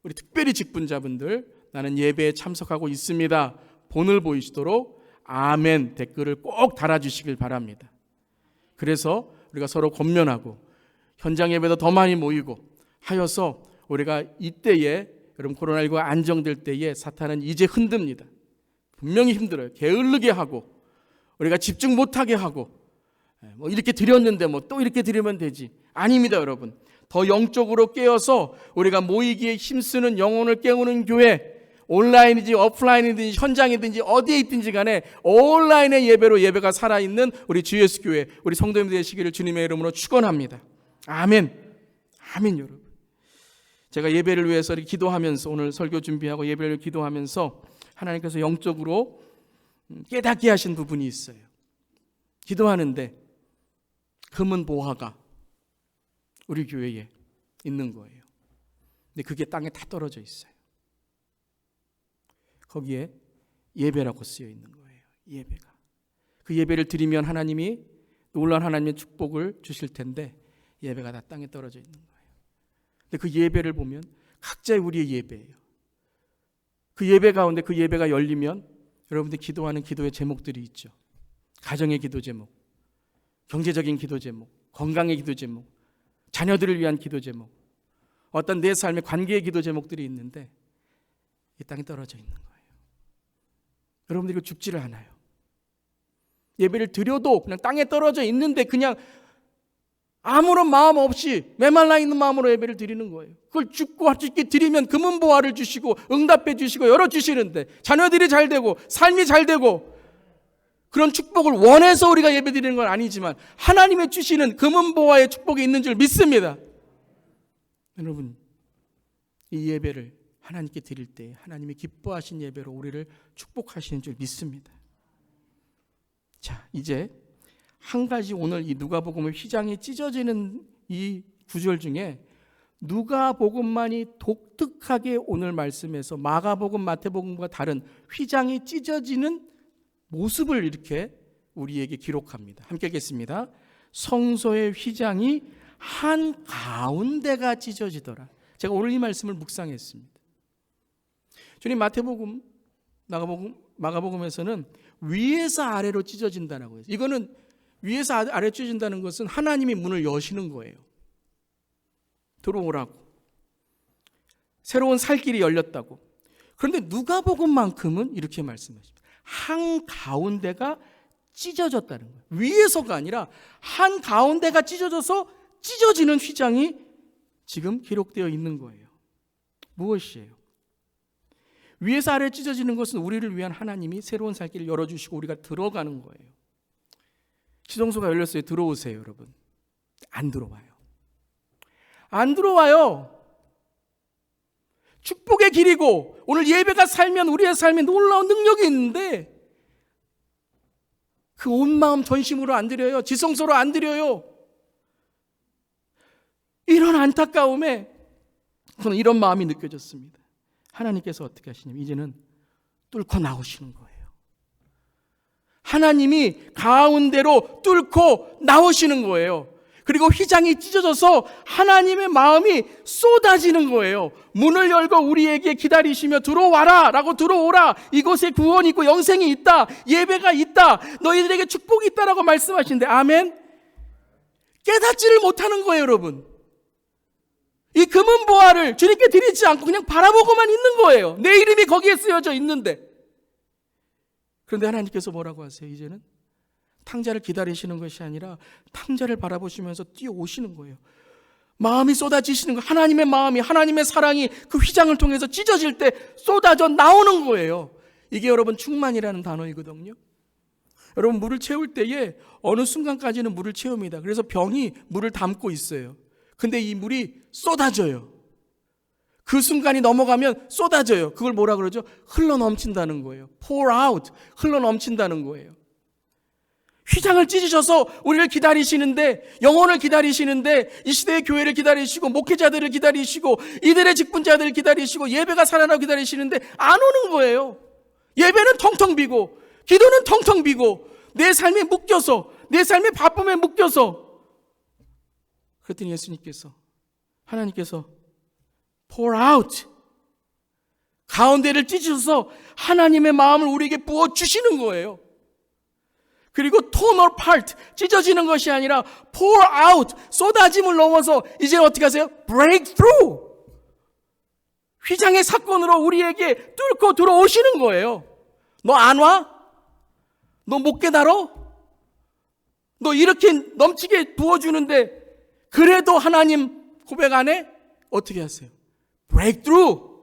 우리 특별히 직분자분들 나는 예배에 참석하고 있습니다. 본을 보이시도록 아멘 댓글을 꼭 달아주시길 바랍니다. 그래서 우리가 서로 권면하고 현장 예배도 더 많이 모이고 하여서 우리가 이때에 여러분 코로나19가 안정될 때에 사탄은 이제 흔듭니다. 분명히 힘들어요. 게을르게 하고 우리가 집중 못하게 하고 뭐 이렇게 드렸는데 뭐 또 이렇게 드리면 되지. 아닙니다, 여러분. 더 영적으로 깨어서 우리가 모이기에 힘쓰는 영혼을 깨우는 교회, 온라인이든지 오프라인이든지 현장이든지 어디에 있든지 간에 온라인의 예배로 예배가 살아있는 우리 주 예수 교회, 우리 성도님들 되시기를 주님의 이름으로 축원합니다. 아멘. 아멘. 여러분, 제가 예배를 위해서 이렇게 기도하면서 오늘 설교 준비하고 예배를 기도하면서 하나님께서 영적으로 깨닫게 하신 부분이 있어요. 기도하는데 금은 보화가 우리 교회에 있는 거예요. 근데 그게 땅에 다 떨어져 있어요. 거기에 예배라고 쓰여 있는 거예요. 예배가. 그 예배를 드리면 하나님이 놀라운 하나님의 축복을 주실 텐데 예배가 다 땅에 떨어져 있는 거예요. 근데 그 예배를 보면 각자의 우리의 예배예요. 그 예배 가운데 그 예배가 열리면 여러분들이 기도하는 기도의 제목들이 있죠. 가정의 기도 제목, 경제적인 기도 제목, 건강의 기도 제목, 자녀들을 위한 기도 제목, 어떤 내 삶의 관계의 기도 제목들이 있는데 이 땅에 떨어져 있는 거예요. 여러분들이 죽지를 않아요. 예배를 드려도 그냥 땅에 떨어져 있는데 그냥 아무런 마음 없이 메말라 있는 마음으로 예배를 드리는 거예요. 그걸 죽고 하나님께 드리면 금은 보화를 주시고 응답해 주시고 열어주시는데 자녀들이 잘 되고 삶이 잘 되고 그런 축복을 원해서 우리가 예배 드리는 건 아니지만 하나님의 주시는 금은 보화의 축복이 있는 줄 믿습니다. 여러분, 이 예배를 하나님께 드릴 때 하나님이 기뻐하신 예배로 우리를 축복하시는 줄 믿습니다. 자, 이제 한 가지 오늘 이 누가복음의 휘장이 찢어지는 이 구절 중에 누가복음만이 독특하게 오늘 말씀에서 마가복음, 마태복음과 다른 휘장이 찢어지는 모습을 이렇게 우리에게 기록합니다. 함께 읽겠습니다. 성소의 휘장이 한 가운데가 찢어지더라. 제가 오늘 이 말씀을 묵상했습니다. 주님 마태복음, 마가복음에서는 위에서 아래로 찢어진다라고 해요. 이거는 위에서 아래로 찢어진다는 것은 하나님이 문을 여시는 거예요. 들어오라고. 새로운 살 길이 열렸다고. 그런데 누가복음만큼은 이렇게 말씀하십니다. 한 가운데가 찢어졌다는 거예요. 위에서가 아니라 한 가운데가 찢어져서 찢어지는 휘장이 지금 기록되어 있는 거예요. 무엇이에요? 위에서 아래 찢어지는 것은 우리를 위한 하나님이 새로운 살 길을 열어주시고 우리가 들어가는 거예요. 지성소가 열렸어요. 들어오세요, 여러분. 안 들어와요. 안 들어와요. 축복의 길이고 오늘 예배가 살면 우리의 삶에 놀라운 능력이 있는데 그 온 마음 전심으로 안 드려요. 지성소로 안 드려요. 이런 안타까움에 저는 이런 마음이 느껴졌습니다. 하나님께서 어떻게 하시냐면 이제는 뚫고 나오시는 거예요. 하나님이 가운데로 뚫고 나오시는 거예요. 그리고 휘장이 찢어져서 하나님의 마음이 쏟아지는 거예요. 문을 열고 우리에게 기다리시며 들어와라 라고 들어오라. 이곳에 구원이 있고 영생이 있다. 예배가 있다. 너희들에게 축복이 있다라고 말씀하시는데 아멘? 깨닫지를 못하는 거예요, 여러분. 이 금은 보화를 주님께 드리지 않고 그냥 바라보고만 있는 거예요. 내 이름이 거기에 쓰여져 있는데. 그런데 하나님께서 뭐라고 하세요? 이제는 탕자를 기다리시는 것이 아니라 탕자를 바라보시면서 뛰어오시는 거예요. 마음이 쏟아지시는 거예요. 하나님의 마음이, 하나님의 사랑이 그 휘장을 통해서 찢어질 때 쏟아져 나오는 거예요. 이게 여러분 충만이라는 단어이거든요. 여러분 물을 채울 때에 어느 순간까지는 물을 채웁니다. 그래서 병이 물을 담고 있어요. 근데 이 물이 쏟아져요. 그 순간이 넘어가면 쏟아져요. 그걸 뭐라 그러죠? 흘러 넘친다는 거예요. pour out, 흘러 넘친다는 거예요. 휘장을 찢으셔서 우리를 기다리시는데, 영혼을 기다리시는데, 이 시대의 교회를 기다리시고 목회자들을 기다리시고 이들의 직분자들을 기다리시고 예배가 살아나고 기다리시는데 안 오는 거예요. 예배는 텅텅 비고 기도는 텅텅 비고 내 삶에 묶여서, 내 삶의 바쁨에 묶여서. 그랬더니 예수님께서, 하나님께서 pour out, 가운데를 찢으셔서 하나님의 마음을 우리에게 부어주시는 거예요. 그리고 torn apart, 찢어지는 것이 아니라 pour out, 쏟아짐을 넘어서 이제 어떻게 하세요? break through. 휘장의 사건으로 우리에게 뚫고 들어오시는 거예요. 너 안 와? 너 못 깨달아? 너 이렇게 넘치게 부어주는데 그래도 하나님 고백 안 해? 어떻게 하세요? break through.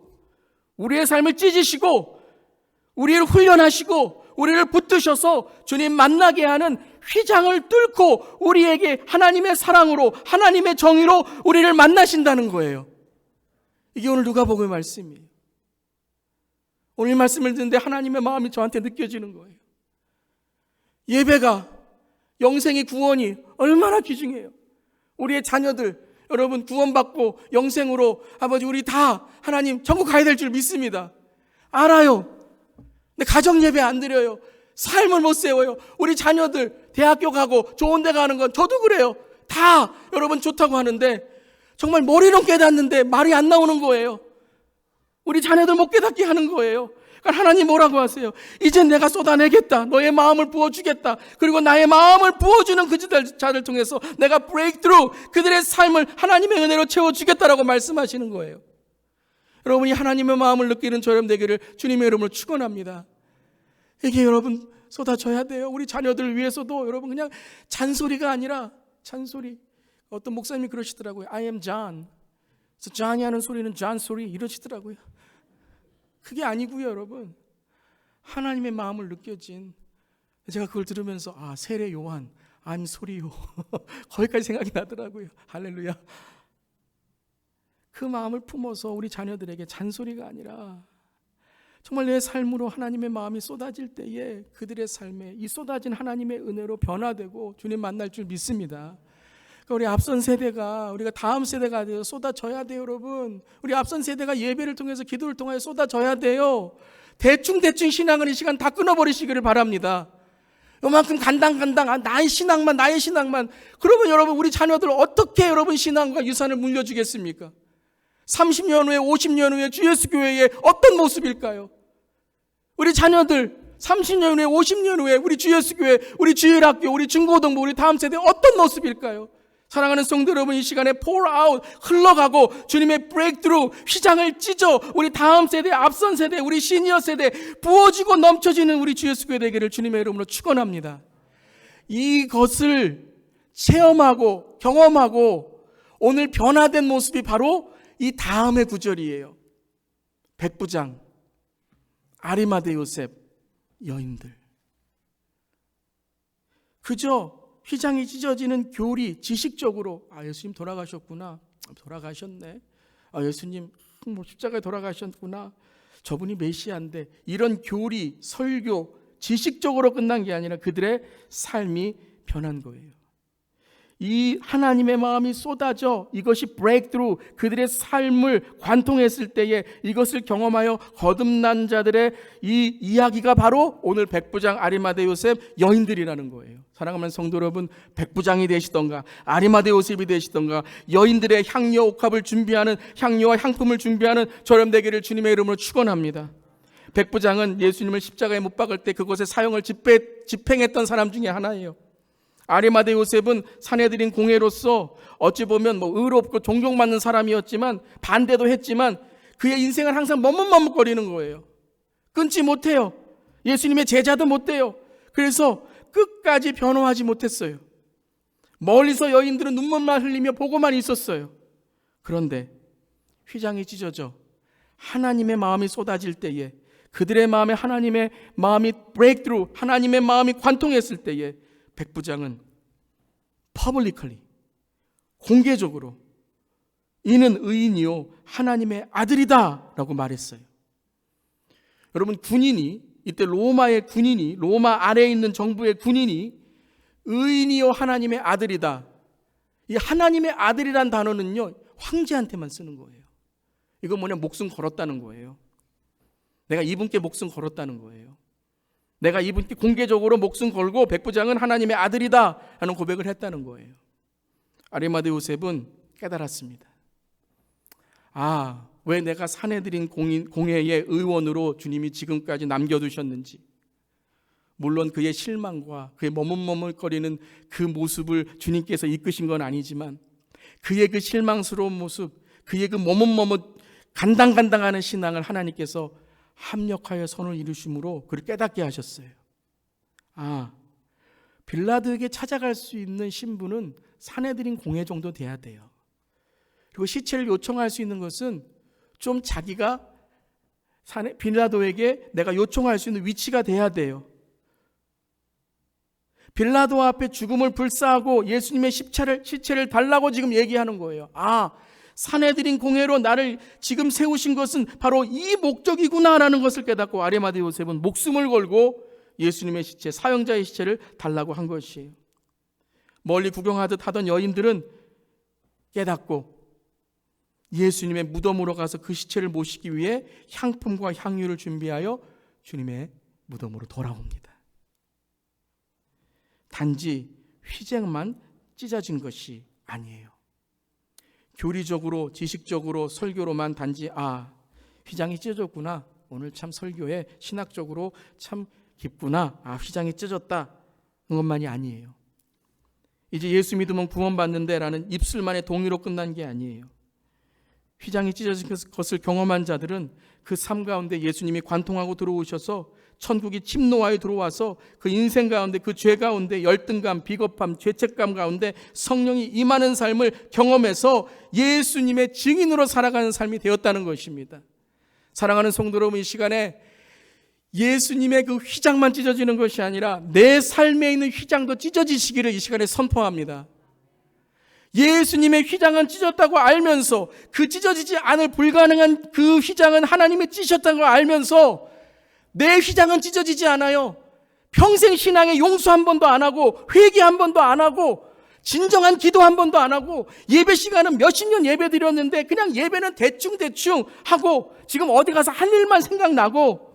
우리의 삶을 찢으시고 우리를 훈련하시고 우리를 붙드셔서 주님 만나게 하는 휘장을 뚫고 우리에게 하나님의 사랑으로 하나님의 정의로 우리를 만나신다는 거예요. 이게 오늘 누가복음의 말씀이에요. 오늘 말씀을 듣는데 하나님의 마음이 저한테 느껴지는 거예요. 예배가, 영생의 구원이 얼마나 귀중해요. 우리의 자녀들 여러분 구원받고 영생으로 아버지 우리 다 하나님 천국 가야 될 줄 믿습니다. 알아요. 근데 가정 예배 안 드려요. 삶을 못 세워요. 우리 자녀들 대학교 가고 좋은 데 가는 건 저도 그래요. 다 여러분 좋다고 하는데 정말 머리로 깨닫는데 말이 안 나오는 거예요. 우리 자녀들 못 깨닫게 하는 거예요. 그러니까 하나님 뭐라고 하세요? 이제 내가 쏟아내겠다. 너의 마음을 부어주겠다. 그리고 나의 마음을 부어주는 그 자들 통해서 내가 브레이크트루 그들의 삶을 하나님의 은혜로 채워주겠다라고 말씀하시는 거예요. 여러분이 하나님의 마음을 느끼는 저렴 되기를 주님의 이름으로 축원합니다. 이게 여러분 쏟아져야 돼요. 우리 자녀들을 위해서도 여러분 그냥 잔소리가 아니라 잔소리. 어떤 목사님이 그러시더라고요. I am John. 그래서 John이 하는 소리는 John 소리 이러시더라고요. 그게 아니고요, 여러분. 하나님의 마음을 느껴진 제가 그걸 들으면서 세례 요한, I'm 소리요. 거기까지 생각이 나더라고요. 할렐루야. 그 마음을 품어서 우리 자녀들에게 잔소리가 아니라 정말 내 삶으로 하나님의 마음이 쏟아질 때에 그들의 삶에 이 쏟아진 하나님의 은혜로 변화되고 주님 만날 줄 믿습니다. 그러니까 우리 앞선 세대가 우리가 다음 세대가 돼서 쏟아져야 돼요, 여러분. 우리 앞선 세대가 예배를 통해서 기도를 통하여 쏟아져야 돼요. 대충 신앙을 이 시간 다 끊어버리시기를 바랍니다. 요만큼 간당 나의 신앙만 그러면 여러분 우리 자녀들 어떻게 여러분 신앙과 유산을 물려주겠습니까? 30년 후에 50년 후에 주 예수 교회의 어떤 모습일까요? 우리 자녀들 30년 후에 50년 후에 우리 주 예수 교회, 우리 주일학교, 우리 중고등부, 우리 다음 세대 어떤 모습일까요? 사랑하는 성도 여러분, 이 시간에 pour out, 흘러가고 주님의 breakthrough, 휘장을 찢어 우리 다음 세대, 앞선 세대, 우리 시니어 세대 부어지고 넘쳐지는 우리 주 예수 교회 되기를 주님의 이름으로 축원합니다. 이것을 체험하고 경험하고 오늘 변화된 모습이 바로 이 다음의 구절이에요. 백부장, 아리마대 요셉, 여인들. 그저 휘장이 찢어지는 교리, 지식적으로 예수님 돌아가셨구나. 돌아가셨네. 예수님 십자가에 돌아가셨구나. 저분이 메시아인데 이런 교리, 설교, 지식적으로 끝난 게 아니라 그들의 삶이 변한 거예요. 이 하나님의 마음이 쏟아져 이것이 브레이크트루 그들의 삶을 관통했을 때에 이것을 경험하여 거듭난 자들의 이 이야기가 바로 오늘 백부장 아리마대 요셉 여인들이라는 거예요. 사랑하는 성도 여러분, 백부장이 되시던가 아리마대 요셉이 되시던가 여인들의 향료 옥합을 준비하는 향료와 향품을 준비하는 저렴 되기를 주님의 이름으로 축원합니다. 백부장은 예수님을 십자가에 못 박을 때 그곳에 사형을 집행했던 사람 중에 하나예요. 아리마대 요셉은 사내들인 공회로서 어찌 보면 의롭고 존경받는 사람이었지만 반대도 했지만 그의 인생은 항상 머뭇머뭇거리는 거예요. 끊지 못해요. 예수님의 제자도 못 돼요. 그래서 끝까지 변호하지 못했어요. 멀리서 여인들은 눈물만 흘리며 보고만 있었어요. 그런데 휘장이 찢어져 하나님의 마음이 쏟아질 때에 그들의 마음에 하나님의 마음이 브레이크트루 하나님의 마음이 관통했을 때에 백부장은 퍼블리컬리 공개적으로 이는 의인이요 하나님의 아들이다 라고 말했어요. 여러분 군인이 이때 로마의 군인이 로마 아래에 있는 정부의 군인이 의인이요 하나님의 아들이다. 이 하나님의 아들이란 단어는요 황제한테만 쓰는 거예요. 이거 뭐냐 목숨 걸었다는 거예요. 내가 이분께 목숨 걸었다는 거예요. 내가 이분께 공개적으로 목숨 걸고 백부장은 하나님의 아들이다 하는 고백을 했다는 거예요. 아리마대 요셉은 깨달았습니다. 왜 내가 사내들인 공회의 의원으로 주님이 지금까지 남겨두셨는지, 물론 그의 실망과 그의 머뭇머뭇거리는 그 모습을 주님께서 이끄신 건 아니지만 그의 그 실망스러운 모습, 그의 그 머뭇머뭇 간당간당하는 신앙을 하나님께서 합력하여 선을 이루심으로 그를 깨닫게 하셨어요. 빌라도에게 찾아갈 수 있는 신분은 사내들인 공회 정도 돼야 돼요. 그리고 시체를 요청할 수 있는 것은 좀 자기가 빌라도에게 내가 요청할 수 있는 위치가 돼야 돼요. 빌라도 앞에 죽음을 불사하고 예수님의 시체를 달라고 지금 얘기하는 거예요. 사내들인 공회로 나를 지금 세우신 것은 바로 이 목적이구나라는 것을 깨닫고 아리마대 요셉은 목숨을 걸고 예수님의 시체, 사형자의 시체를 달라고 한 것이에요. 멀리 구경하듯 하던 여인들은 깨닫고 예수님의 무덤으로 가서 그 시체를 모시기 위해 향품과 향유를 준비하여 주님의 무덤으로 돌아옵니다. 단지 휘장만 찢어진 것이 아니에요. 교리적으로 지식적으로 설교로만 단지 휘장이 찢어졌구나, 오늘 참 설교에 신학적으로 참 깊구나, 휘장이 찢어졌다, 그것만이 아니에요. 이제 예수 믿으면 구원받는데 라는 입술만의 동의로 끝난 게 아니에요. 휘장이 찢어진 것을 경험한 자들은 그 삶 가운데 예수님이 관통하고 들어오셔서 천국이 침노하여 들어와서 그 인생 가운데, 그 죄 가운데 열등감, 비겁함, 죄책감 가운데 성령이 임하는 삶을 경험해서 예수님의 증인으로 살아가는 삶이 되었다는 것입니다. 사랑하는 성도 여러분, 이 시간에 예수님의 그 휘장만 찢어지는 것이 아니라 내 삶에 있는 휘장도 찢어지시기를 이 시간에 선포합니다. 예수님의 휘장은 찢었다고 알면서 그 찢어지지 않을 불가능한 그 휘장은 하나님이 찢으셨다는 걸 알면서 내 휘장은 찢어지지 않아요. 평생 신앙에 용서 한 번도 안 하고 회개 한 번도 안 하고 진정한 기도 한 번도 안 하고 예배 시간은 몇십 년 예배 드렸는데 그냥 예배는 대충 하고 지금 어디 가서 할 일만 생각나고,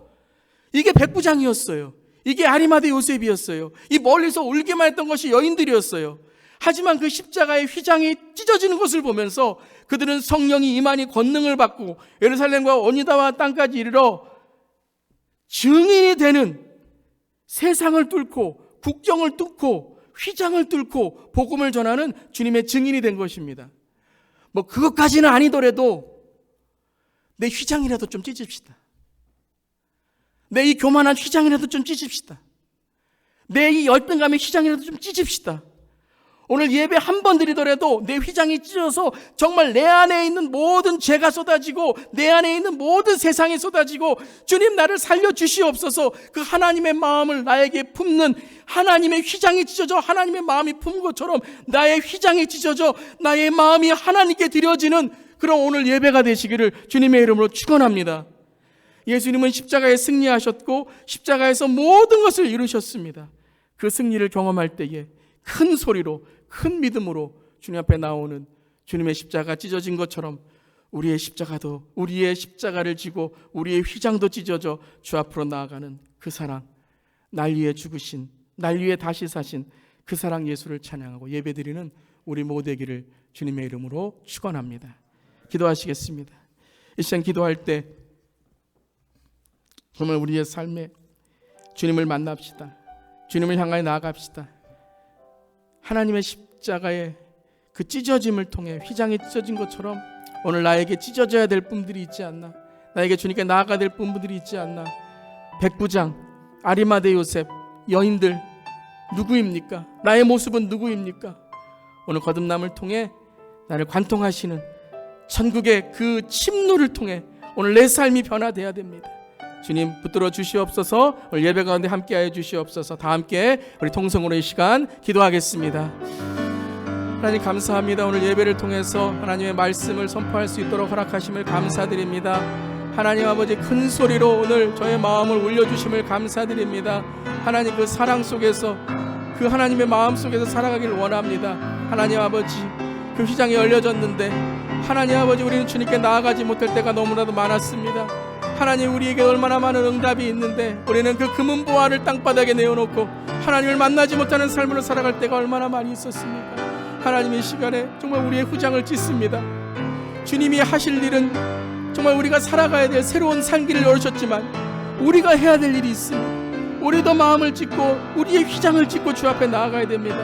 이게 백부장이었어요. 이게 아리마대 요셉이었어요. 이 멀리서 울기만 했던 것이 여인들이었어요. 하지만 그 십자가의 휘장이 찢어지는 것을 보면서 그들은 성령이 임하니 권능을 받고 예루살렘과 오니다와 땅까지 이르러 증인이 되는, 세상을 뚫고 국경을 뚫고 휘장을 뚫고 복음을 전하는 주님의 증인이 된 것입니다. 그것까지는 아니더라도 내 휘장이라도 좀 찢읍시다. 내 이 교만한 휘장이라도 좀 찢읍시다. 내 이 열등감의 휘장이라도 좀 찢읍시다. 오늘 예배 한 번 드리더라도 내 휘장이 찢어서 정말 내 안에 있는 모든 죄가 쏟아지고 내 안에 있는 모든 세상이 쏟아지고 주님 나를 살려주시옵소서, 그 하나님의 마음을 나에게 품는 하나님의 휘장이 찢어져 하나님의 마음이 품은 것처럼 나의 휘장이 찢어져 나의 마음이 하나님께 드려지는 그런 오늘 예배가 되시기를 주님의 이름으로 축원합니다. 예수님은 십자가에 승리하셨고 십자가에서 모든 것을 이루셨습니다. 그 승리를 경험할 때에 큰 소리로 큰 믿음으로 주님 앞에 나오는 주님의 십자가 찢어진 것처럼 우리의 십자가를 지고 우리의 휘장도 찢어져 주 앞으로 나아가는 그 사랑, 날 위해 죽으신, 날 위해 다시 사신 그 사랑 예수를 찬양하고 예배드리는 우리 모두에게를 주님의 이름으로 축원합니다. 기도하시겠습니다. 이 시간 기도할 때 정말 우리의 삶에 주님을 만납시다. 주님을 향하여 나아갑시다. 하나님의 십자가의 그 찢어짐을 통해 휘장이 찢어진 것처럼 오늘 나에게 찢어져야 될 분들이 있지 않나, 나에게 주님께 나아가야 될 분들이 있지 않나. 백부장, 아리마대 요셉, 여인들 누구입니까? 나의 모습은 누구입니까? 오늘 거듭남을 통해 나를 관통하시는 천국의 그 침노를 통해 오늘 내 삶이 변화되어야 됩니다. 주님 붙들어 주시옵소서. 오늘 예배 가운데 함께하여 주시옵소서. 다 함께 우리 통성으로 이 시간 기도하겠습니다. 하나님 감사합니다. 오늘 예배를 통해서 하나님의 말씀을 선포할 수 있도록 허락하심을 감사드립니다. 하나님 아버지 큰 소리로 오늘 저의 마음을 울려주심을 감사드립니다. 하나님 그 사랑 속에서, 그 하나님의 마음 속에서 살아가기를 원합니다. 하나님 아버지 그 휘장이 열려졌는데 하나님 아버지 우리는 주님께 나아가지 못할 때가 너무나도 많았습니다. 하나님 우리에게 얼마나 많은 응답이 있는데 우리는 그 금은 보화를 땅바닥에 내어놓고 하나님을 만나지 못하는 삶으로 살아갈 때가 얼마나 많이 있었습니까? 하나님 이 시간에 정말 우리의 휘장을 찢습니다. 주님이 하실 일은 정말 우리가 살아가야 될 새로운 산길을 열으셨지만 우리가 해야 될 일이 있습니다. 우리도 마음을 찢고 우리의 휘장을 찢고 주 앞에 나아가야 됩니다.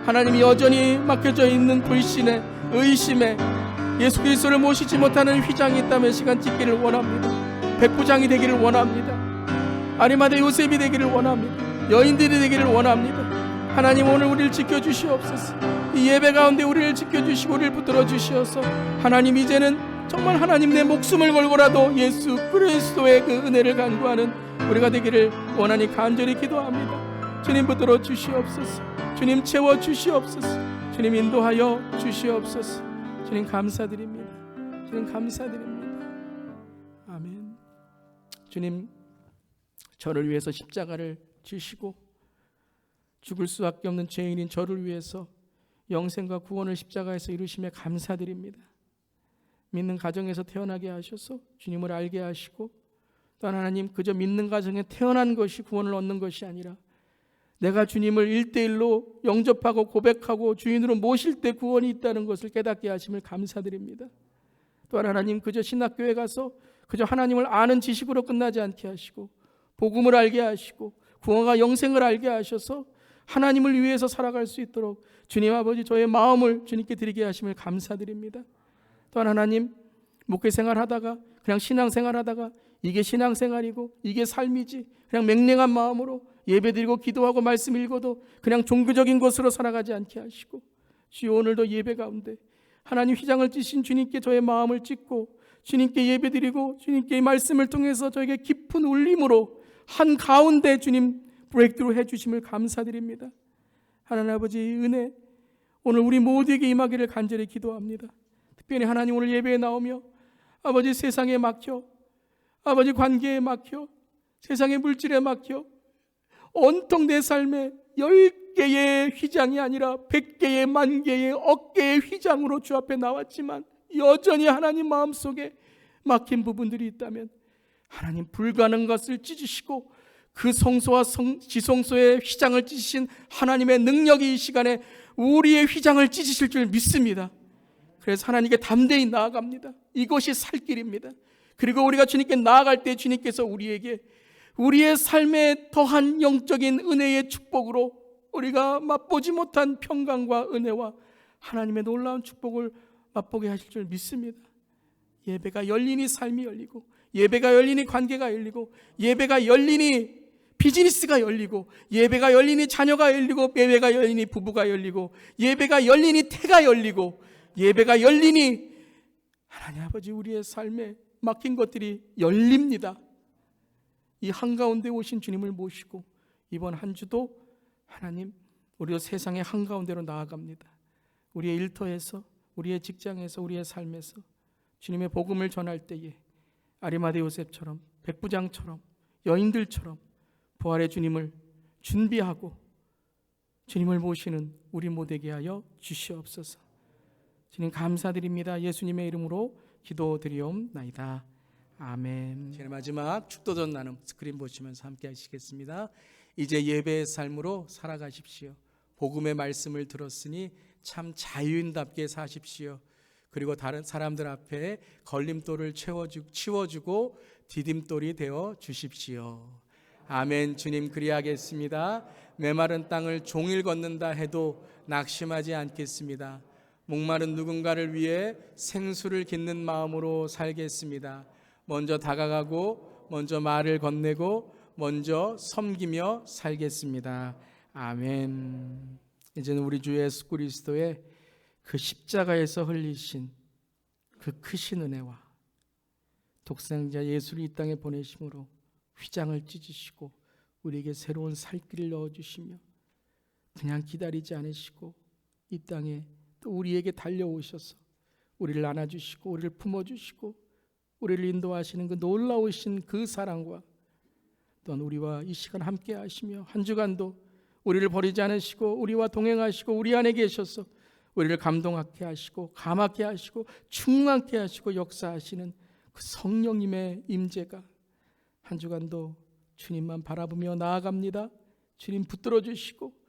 하나님이 여전히 막혀져 있는 불신에, 의심에, 예수 그리스도를 모시지 못하는 휘장이 있다면 시간 찢기를 원합니다. 백부장이 되기를 원합니다. 아리마대 요셉이 되기를 원합니다. 여인들이 되기를 원합니다. 하나님, 오늘 우리를 지켜주시옵소서. 이 예배 가운데 우리를 지켜주시고 우리를 붙들어 주시어서 하나님, 이제는 정말 하나님 내 목숨을 걸고라도 예수 그리스도의 그 은혜를 간구하는 우리가 되기를 원하니 간절히 기도합니다. 주님 붙들어 주시옵소서. 주님 채워 주시옵소서. 주님 인도하여 주시옵소서. 주님 감사드립니다. 주님 감사드립니다. 아멘. 주님, 저를 위해서 십자가를 지시고 죽을 수밖에 없는 죄인인 저를 위해서 영생과 구원을 십자가에서 이루심에 감사드립니다. 믿는 가정에서 태어나게 하셔서 주님을 알게 하시고, 또 하나님, 그저 믿는 가정에 태어난 것이 구원을 얻는 것이 아니라 내가 주님을 1:1로 영접하고 고백하고 주인으로 모실 때 구원이 있다는 것을 깨닫게 하심을 감사드립니다. 또한 하나님, 그저 신학교에 가서 그저 하나님을 아는 지식으로 끝나지 않게 하시고 복음을 알게 하시고 구원과 영생을 알게 하셔서 하나님을 위해서 살아갈 수 있도록 주님 아버지, 저의 마음을 주님께 드리게 하심을 감사드립니다. 또한 하나님, 목회생활 하다가 그냥 신앙생활 하다가 이게 신앙생활이고 이게 삶이지, 그냥 맹랭한 마음으로 예배드리고 기도하고 말씀 읽어도 그냥 종교적인 것으로 살아가지 않게 하시고, 주여, 오늘도 예배 가운데 하나님 휘장을 찢으신 주님께 저의 마음을 찢고 주님께 예배드리고 주님께 이 말씀을 통해서 저에게 깊은 울림으로 한가운데 주님 브레이크트루 해주심을 감사드립니다. 하나님 아버지, 은혜 오늘 우리 모두에게 임하기를 간절히 기도합니다. 특별히 하나님, 오늘 예배에 나오며 아버지, 세상에 막혀, 아버지 관계에 막혀, 세상의 물질에 막혀 온통 내 삶에 10개의 휘장이 아니라 100개의, 10,000개의, 10,000개의 휘장으로 주 앞에 나왔지만 여전히 하나님 마음속에 막힌 부분들이 있다면 하나님, 불가능한 것을 찢으시고 그 성소와 지성소의 휘장을 찢으신 하나님의 능력이 이 시간에 우리의 휘장을 찢으실 줄 믿습니다. 그래서 하나님께 담대히 나아갑니다. 이것이 살 길입니다. 그리고 우리가 주님께 나아갈 때 주님께서 우리에게 우리의 삶에 더한 영적인 은혜의 축복으로 우리가 맛보지 못한 평강과 은혜와 하나님의 놀라운 축복을 맛보게 하실 줄 믿습니다. 예배가 열리니 삶이 열리고, 예배가 열리니 관계가 열리고, 예배가 열리니 비즈니스가 열리고, 예배가 열리니 자녀가 열리고, 예배가 열리니 부부가 열리고, 예배가 열리니 태가 열리고, 예배가 열리니 하나님 아버지, 우리의 삶에 막힌 것들이 열립니다. 이 한가운데 오신 주님을 모시고 이번 한 주도 하나님, 우리도 세상의 한가운데로 나아갑니다. 우리의 일터에서, 우리의 직장에서, 우리의 삶에서 주님의 복음을 전할 때에 아리마대 요셉처럼, 백부장처럼, 여인들처럼 부활의 주님을 준비하고 주님을 모시는 우리 모두에게 하여 주시옵소서. 주님 감사드립니다. 예수님의 이름으로 기도드리옵나이다. 아멘. 제일 마지막 축도전 나눔 스크린 보시면서 함께 하시겠습니다. 이제 예배의 삶으로 살아가십시오. 복음의 말씀을 들었으니 참 자유인답게 사십시오. 그리고 다른 사람들 앞에 걸림돌을 치워주고 디딤돌이 되어 주십시오. 아멘. 주님, 그리하겠습니다. 메마른 땅을 종일 걷는다 해도 낙심하지 않겠습니다. 목마른 누군가를 위해 생수를 깃는 마음으로 살겠습니다. 먼저 다가가고 먼저 말을 건네고 먼저 섬기며 살겠습니다. 아멘. 이제는 우리 주 예수 그리스도의 그 십자가에서 흘리신 그 크신 은혜와 독생자 예수를 이 땅에 보내심으로 휘장을 찢으시고 우리에게 새로운 살 길을 넣어주시며 그냥 기다리지 않으시고 이 땅에 또 우리에게 달려오셔서 우리를 안아주시고 우리를 품어주시고 우리를 인도하시는 그 놀라우신 그 사랑과 또한 우리와 이 시간 함께 하시며 한 주간도 우리를 버리지 않으시고 우리와 동행하시고 우리 안에 계셔서 우리를 감동하게 하시고 감하게 하시고 충만케 하시고 역사하시는 그 성령님의 임재가 한 주간도 주님만 바라보며 나아갑니다. 주님 붙들어 주시고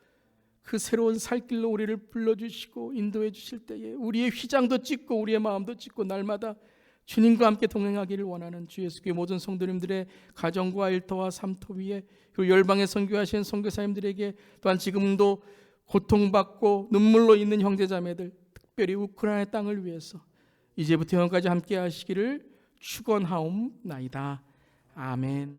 그 새로운 살길로 우리를 불러주시고 인도해 주실 때에 우리의 휘장도 찢고 우리의 마음도 찢고 날마다 주님과 함께 동행하기를 원하는 주 예수교회 모든 성도님들의 가정과 일터와 삶터 위에, 그리고 열방에 선교하시는 선교사님들에게, 또한 지금도 고통받고 눈물로 있는 형제자매들, 특별히 우크라이나 땅을 위해서 이제부터 영원까지 함께 하시기를 축원하옵나이다. 아멘.